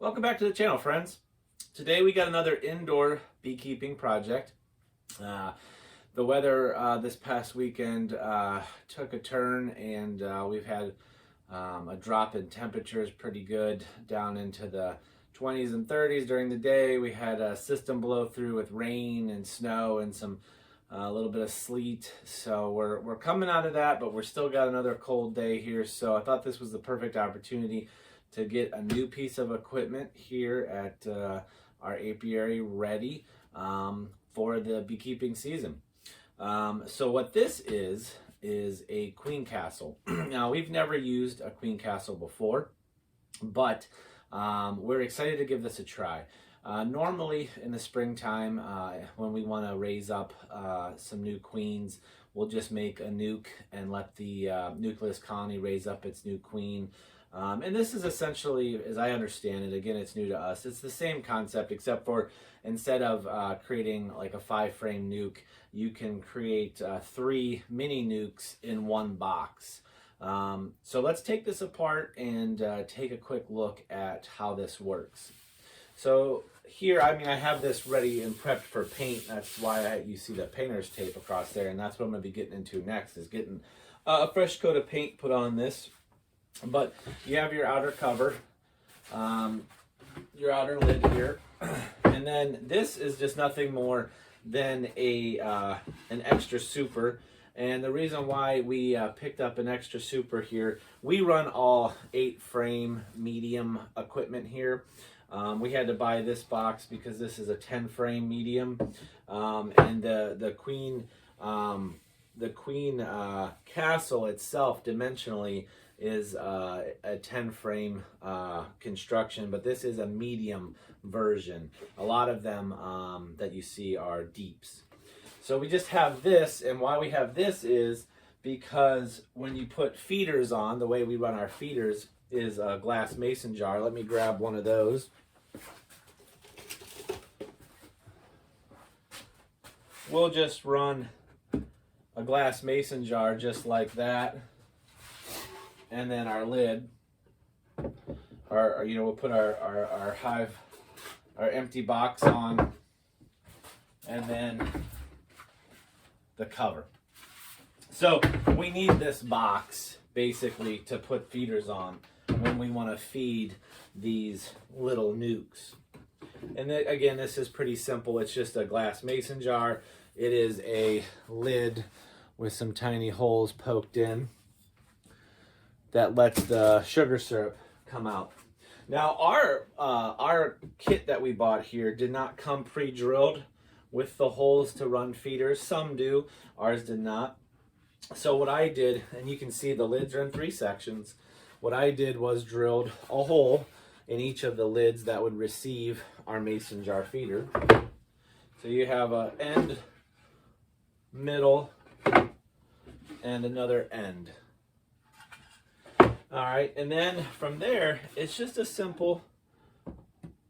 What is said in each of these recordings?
Welcome back to the channel, friends. Today we got another indoor beekeeping project. The weather this past weekend took a turn, and we've had a drop in temperatures pretty good down into the 20s and 30s during the day. We had a system blow through with rain and snow and some a little bit of sleet, so we're coming out of that, but we're still got another cold day here. So I thought this was the perfect opportunity to get a new piece of equipment here at our apiary ready for the beekeeping season. So what this is a queen castle. Now, we've never used a queen castle before, but we're excited to give this a try. Normally in the springtime, when we want to raise up some new queens, we'll just make a nuke and let the nucleus colony raise up its new queen. And this is essentially, as I understand it, again, it's new to us, it's the same concept, except for instead of creating like a 5-frame nuke, you can create 3 mini nukes in one box. So let's take this apart and take a quick look at how this works. So here, I have this ready and prepped for paint. That's why you see the painter's tape across there, and that's what I'm going to be getting into next, is getting a fresh coat of paint put on this. But you have your outer cover, your outer lid here, and then this is just nothing more than an extra super. And the reason why we picked up an extra super here, we run all 8-frame medium equipment here. We had to buy this box because this is a 10-frame medium, and the queen castle itself dimensionally is a 10-frame construction, but this is a medium version. A lot of them that you see are deeps. So we just have this, and why we have this is because when you put feeders on, the way we run our feeders is a glass mason jar. Let me grab one of those. We'll just run a glass mason jar just like that, and then our lid, we'll put our hive, our empty box on, and then the cover. So we need this box basically to put feeders on when we want to feed these little nukes. And then, again, this is pretty simple. It's just a glass mason jar. It is a lid with some tiny holes poked in that lets the sugar syrup come out. Now, our kit that we bought here did not come pre-drilled with the holes to run feeders. Some do, ours did not. So what I did, and you can see the lids are in 3 sections, what I did was drilled a hole in each of the lids that would receive our mason jar feeder. So you have an end, middle, and another end. All right, and then from there, it's just a simple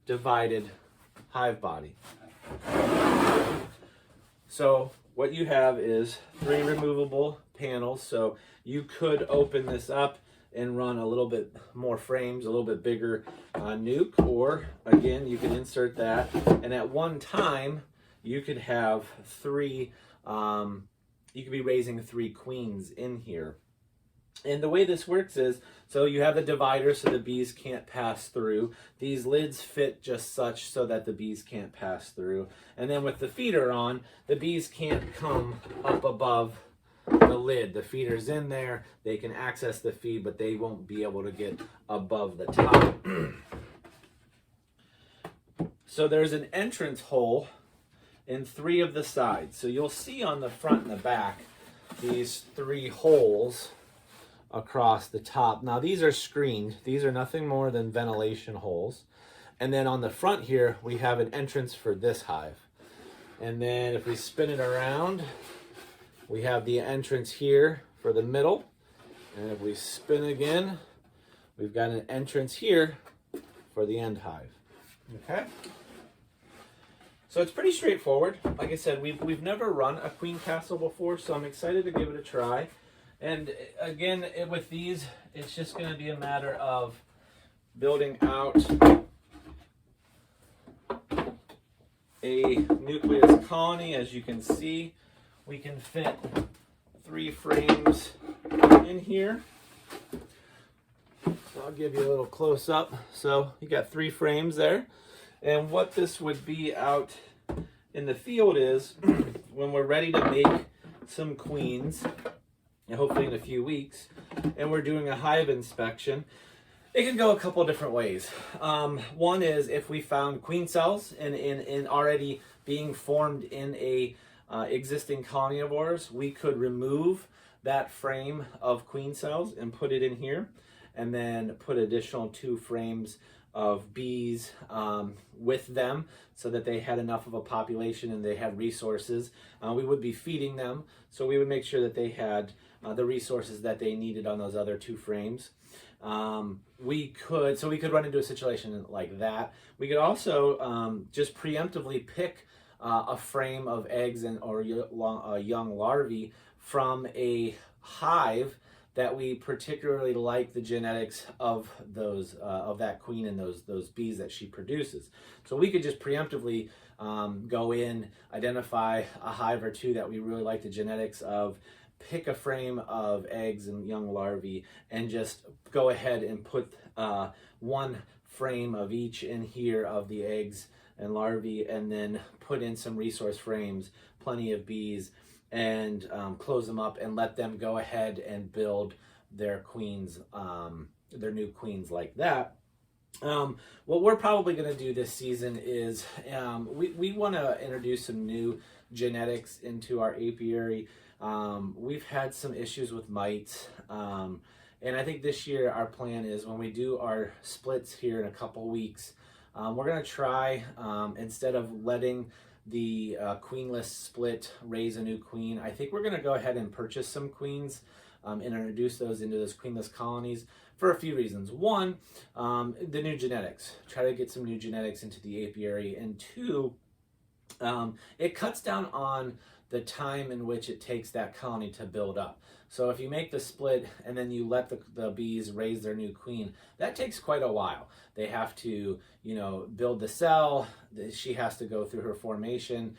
divided hive body. So what you have is 3 removable panels. So you could open this up and run a little bit more frames, a little bit bigger nuke, or again, you can insert that. And at one time, you could have 3, you could be raising 3 queens in here. And the way this works is, so you have the divider so the bees can't pass through. These lids fit just such so that the bees can't pass through. And then with the feeder on, the bees can't come up above the lid. The feeder's in there, they can access the feed, but they won't be able to get above the top. So there's an entrance hole in 3 of the sides. So you'll see on the front and the back these 3 holes across the top. Now these are screened. These are nothing more than ventilation holes. And then on the front here, we have an entrance for this hive. And then if we spin it around, we have the entrance here for the middle. And if we spin again, we've got an entrance here for the end hive. Okay? So it's pretty straightforward. Like I said, we've never run a queen castle before, so I'm excited to give it a try. And again, with these, it's just going to be a matter of building out a nucleus colony. As you can see, we can fit 3 frames in here. So I'll give you a little close up. So you got 3 frames there. And what this would be out in the field is when we're ready to make some queens, and hopefully in a few weeks, and we're doing a hive inspection, it can go a couple different ways. One is if we found queen cells in already being formed in a existing colony of ours, we could remove that frame of queen cells and put it in here, and then put additional 2 frames of bees with them so that they had enough of a population and they had resources. We would be feeding them, so we would make sure that they had the resources that they needed on those other 2 frames. We could run into a situation like that. We could also just preemptively pick a frame of eggs or young larvae from a hive that we particularly like the genetics of those of that queen and those bees that she produces. So we could just preemptively go in, identify a hive or 2 that we really like the genetics of, pick a frame of eggs and young larvae, and just go ahead and put 1 frame of each in here of the eggs and larvae, and then put in some resource frames, plenty of bees, and close them up and let them go ahead and build their queens, their new queens like that. What we're probably going to do this season is we want to introduce some new genetics into our apiary. We've had some issues with mites, and I think this year our plan is when we do our splits here in a couple weeks, we're going to try, instead of letting the queenless split raise a new queen, I think we're going to go ahead and purchase some queens and introduce those into those queenless colonies for a few reasons. One, the new genetics. Try to get some new genetics into the apiary. And 2, it cuts down on the time in which it takes that colony to build up. So if you make the split and then you let the bees raise their new queen, that takes quite a while. They have to, build the cell. She has to go through her formation.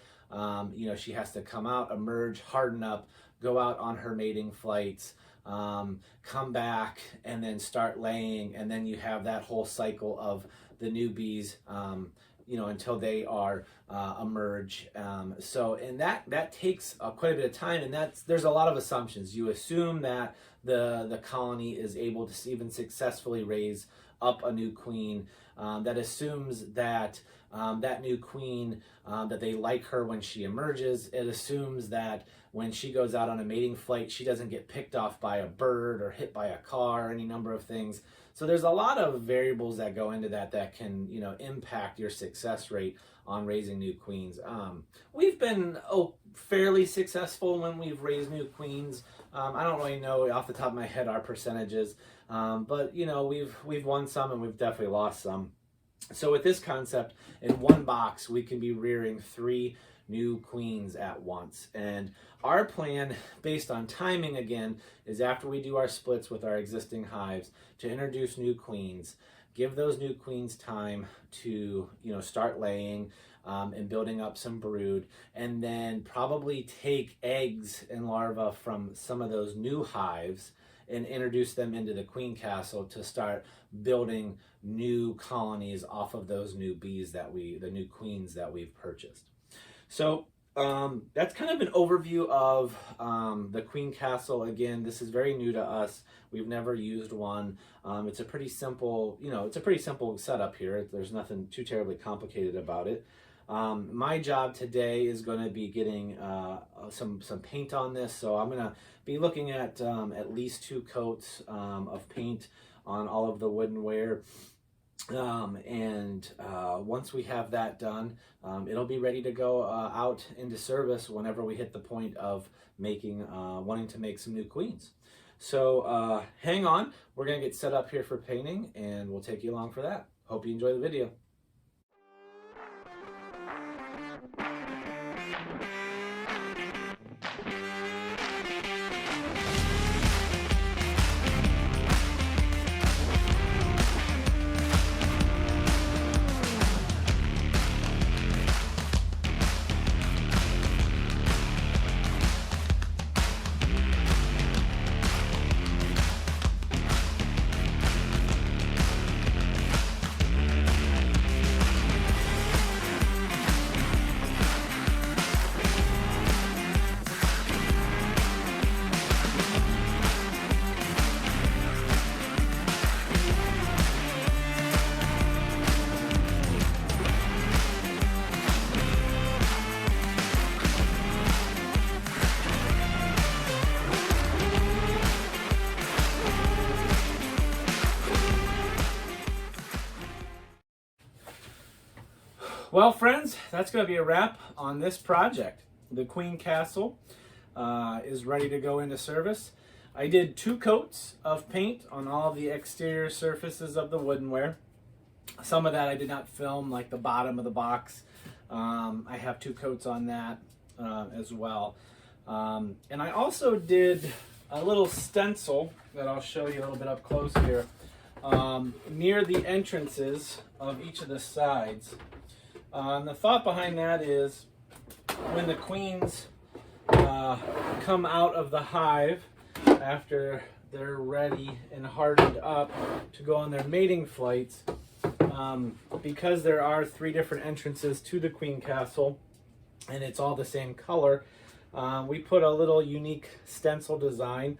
She has to come out, emerge, harden up, go out on her mating flights, come back, and then start laying. And then you have that whole cycle of the new bees, until they are emerge. And that takes quite a bit of time, and there's a lot of assumptions. You assume that the colony is able to even successfully raise up a new queen. That assumes that that new queen, that they like her when she emerges. It assumes that when she goes out on a mating flight, she doesn't get picked off by a bird or hit by a car, or any number of things. So there's a lot of variables that go into that can, impact your success rate on raising new queens. We've been fairly successful when we've raised new queens. I don't really know off the top of my head our percentages, but we've won some and we've definitely lost some. So with this concept, in 1 box, we can be rearing 3 new queens at once. And our plan, based on timing again, is after we do our splits with our existing hives, to introduce new queens, give those new queens time to start laying and building up some brood, and then probably take eggs and larvae from some of those new hives and introduce them into the queen castle to start building new colonies off of those new bees the new queens that we've purchased. So that's kind of an overview of the queen castle. Again, this is very new to us. We've never used one. It's a pretty simple, setup here. There's nothing too terribly complicated about it. My job today is going to be getting some paint on this. So I'm going to be looking at least 2 coats of paint on all of the woodenware. Once we have that done, it'll be ready to go out into service whenever we hit the point of wanting to make some new queens. So hang on, we're gonna get set up here for painting, and we'll take you along for that. Hope you enjoy the video. Well, friends, that's going to be a wrap on this project. The Queen Castle is ready to go into service. I did 2 coats of paint on all of the exterior surfaces of the woodenware. Some of that I did not film, like the bottom of the box. I have 2 coats on that as well. And I also did a little stencil that I'll show you a little bit up close here near the entrances of each of the sides. The thought behind that is when the queens come out of the hive after they're ready and hardened up to go on their mating flights, because there are 3 different entrances to the Queen Castle and it's all the same color, we put a little unique stencil design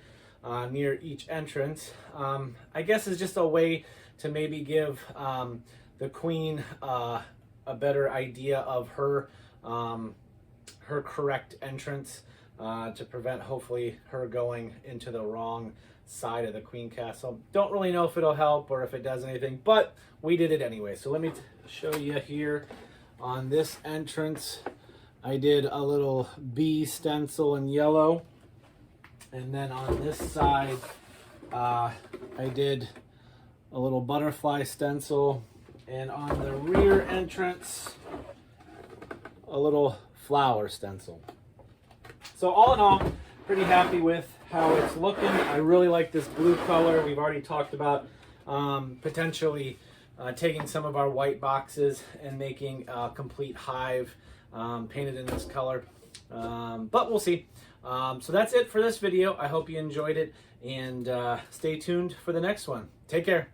near each entrance. I guess it's just a way to maybe give the queen a better idea of her her correct entrance to prevent hopefully her going into the wrong side of the Queen Castle. Don't really know if it'll help or if it does anything, but we did it anyway. So let me show you here on this entrance. I did a little bee stencil in yellow, and then on this side I did a little butterfly stencil, and on the rear entrance a little flower stencil. So all in all, pretty happy with how it's looking. I really like this blue color. We've already talked about potentially taking some of our white boxes and making a complete hive painted in this color, but we'll see. So that's it for this video. I hope you enjoyed it, and stay tuned for the next one. Take care.